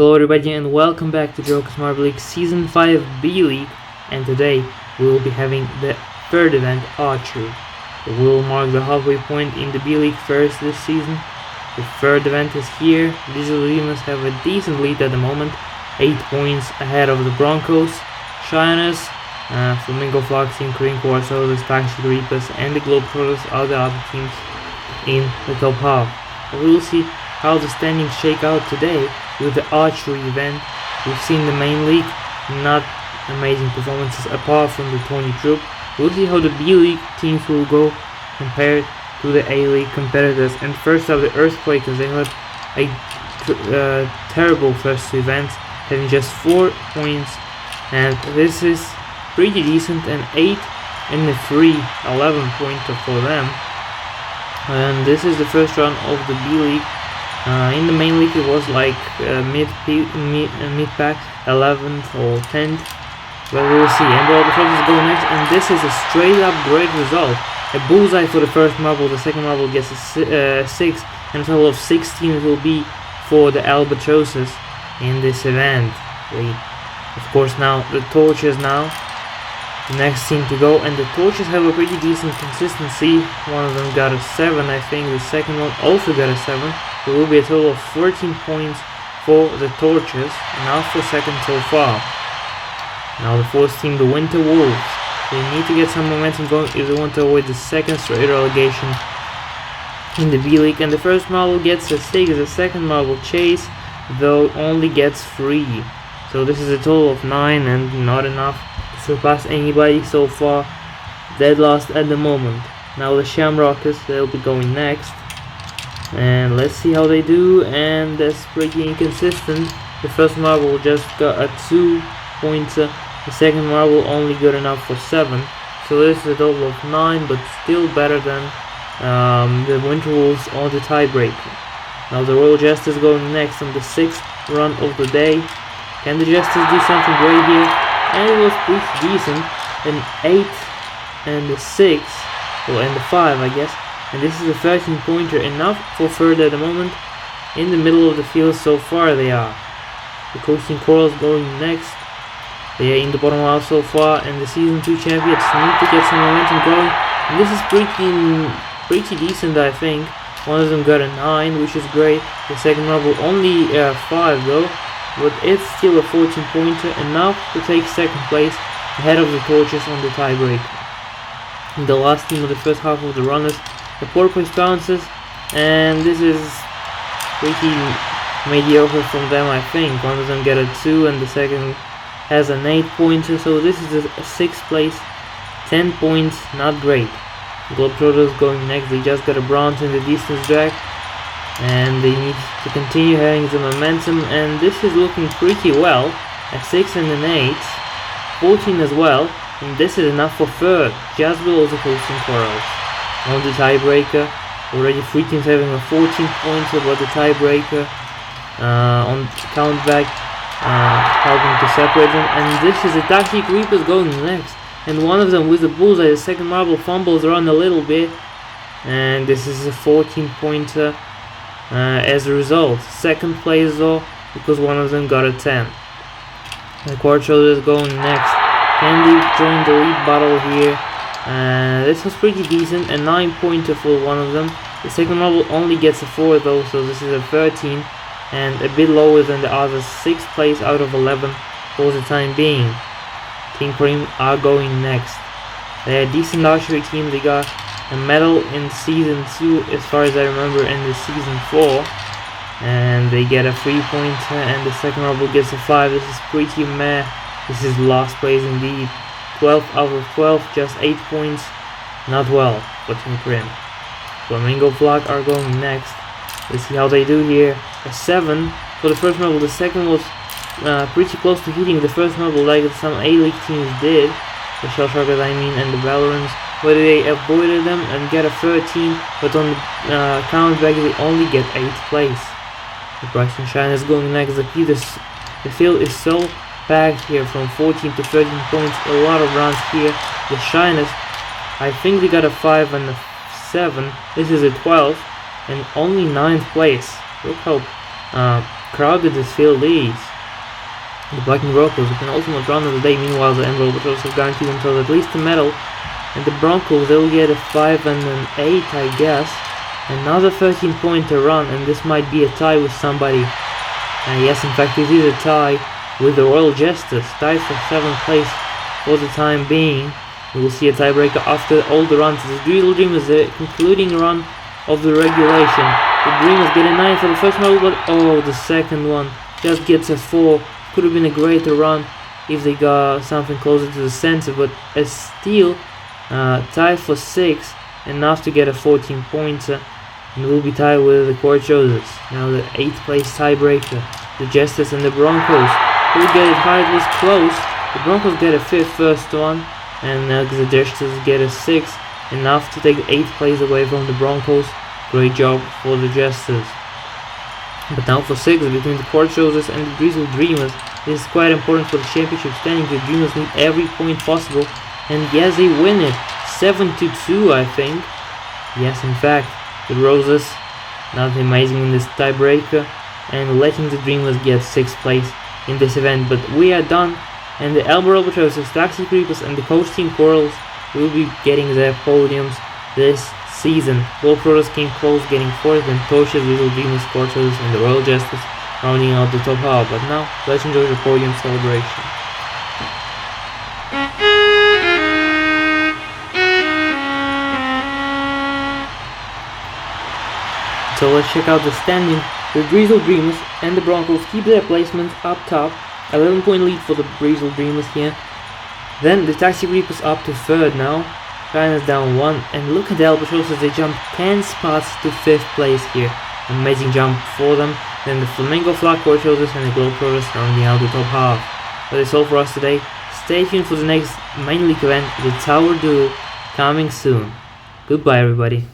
Hello everybody and welcome back to Joker's Marble League Season 5 B-League, and today we will be having the third event, Archery. We will mark the halfway point in the B-League first this season. The third event is here. Digital Demons have a decent lead at the moment, 8 points ahead of the Broncos, Shiners, Flamingo Fox, Team Korean Warsaw, the Pesky Reapers and the Globetrotters are the other teams in the top half. We will see how the standings shake out today with the Archery event. We've seen the main league, not amazing performances apart from the Tony Troop. We'll see how the B-League teams will go compared to the A-League competitors. And first up, the Earthquakers. They had a terrible first two events, having just 4 points, and this is pretty decent, an 8 and a 3, 11 pointer for them. And this is the first round of the B-League. In the main league it was like mid-pack, 11th or 10th, but we'll see. And the Dolphins go next, and this is a straight up great result. A bullseye for the first marble, the second marble gets a 6, and a total of 16 it will be for the Albatrosses in this event. Of course, now the Torches the next team to go, and the Torches have a pretty decent consistency. One of them got a 7, I think, the second one also got a 7. There will be a total of 14 points for the Torches, and now for second so far. Now the fourth team, the Winter Wolves. They need to get some momentum going if they want to avoid the second straight relegation in the B-League. And the first marble gets a 6, the second marble Chase, though, only gets 3. So this is a total of 9, and not enough to surpass anybody so far. Dead last at the moment. Now the Shamrockers, they'll be going next. And let's see how they do, and that's pretty inconsistent. The first marble just got a 2 pointer, the second marble only good enough for 7. So this is a total of 9, but still better than the Winter Wolves or the tiebreaker. Now the Royal Jesters going next on the 6th run of the day. Can the Jesters do something great here? And it was pretty decent, an 8 and a 6, well, and a 5 I guess. And this is a 13 pointer, enough for third at the moment. In the middle of the field so far they are. The Coasting Corals going next. They are in the bottom half so far, and the Season 2 champions need to get some momentum going. And this is pretty decent, I think. One of them got a 9, which is great. The second marble only 5 though, but it's still a 14 pointer, enough to take second place ahead of the Torches on the tiebreaker. The last team of the first half of the runners, the Porpoise Bouncers, and this is pretty mediocre from them, I think. One of them got a 2 and the second has an 8 pointer, so this is a 6th place, 10 points, not great. Globetrotters going next. They just got a bronze in the distance drag, and they need to continue having the momentum, and this is looking pretty well. A 6 and an 8, 14 as well, and this is enough for third, just below the Coasting Corals. On the tiebreaker, already 3 teams having a 14 points about the tiebreaker on countback, helping to separate them. And this is the Tactic Reapers going next, and one of them with the bullseye, the second marble fumbles around a little bit, and this is a 14 pointer as a result. Second place though, because one of them got a 10. The Quartshoulders is going next. Can they join the lead battle here? This was pretty decent, a 9 pointer for one of them. The second marble only gets a 4 though, so this is a 13, and a bit lower than the others. 6th place out of 11 for the time being. Team Cream are going next. They're a decent archery team. They got a medal in Season 2 as far as I remember, in the Season 4, and they get a 3 pointer, and the second marble gets a 5. This is pretty meh. This is last place indeed. 12 out of 12, just 8 points, not well for Team Cream. Flamingo Flag are going next. Let's see how they do here. A 7 for the first marble. The second was pretty close to hitting the first marble like some A-League teams did. The Shell Sharkers, I mean, and the Valorants. But they avoided them and get a 13, but on the countback they only get 8th place. The Brighton Shiners going next. The field is so packed here, from 14 to 13 points, a lot of runs here. The Shiners, I think they got a 5 and a 7. This is a 12, and only 9th place. Look how crowded this field is. The Black and Broncos, the penultimate run of the day. Meanwhile, the Emerald Patrols have guaranteed themselves at least a medal. And the Broncos, they'll get a 5 and an 8, I guess. Another 13-pointer run, and this might be a tie with somebody. Yes, in fact, it is a tie with the Royal Jesters, tied for 7th place for the time being. We will see a tiebreaker after all the runs. The Drizzle Dreamers, the concluding run of the regulation. The Dreamers get a 9 for the first medal, but oh, the second one just gets a 4. Could have been a greater run if they got something closer to the center, but a steal, tied for 6, enough to get a 14-pointer, and will be tied with the Court Choosers. Now the 8th place tiebreaker, the Jesters and the Broncos. Who get it high? It was close. The Broncos get a 5th first one, and the Jesters get a 6th, enough to take the 8th place away from the Broncos. Great job for the Jesters. But now for 6th, between the Court Choosers and the Drizzle Dreamers, this is quite important for the championship standing. The Dreamers need every point possible, and yes, they win it 7-2, I think. Yes, in fact, the Roses, nothing amazing in this tiebreaker, and letting the Dreamers get 6th place in this event. But we are done, and the Emerald Patrols, Taxi Creepers, and the Coach Team Corals will be getting their podiums this season. Globetrotters came close, getting 4th, and Tosha's Little Dreamers, Scorchers, and the Royal Jesters rounding out the top half. But now, let's enjoy the podium celebration. So let's check out the standing. The Drizzle Dreamers and the Broncos keep their placements up top. 11-point lead for the Drizzle Dreamers here. Then the Taxi Reapers up to 3rd now. China's down 1, and look at the Albatross as they jump 10 spots to 5th place here. Amazing jump for them. Then the Flamingo Flag Court Choosers and the Globetrotters rounding out the top half. But that's all for us today. Stay tuned for the next main league event, the Tower Duel, coming soon. Goodbye, everybody.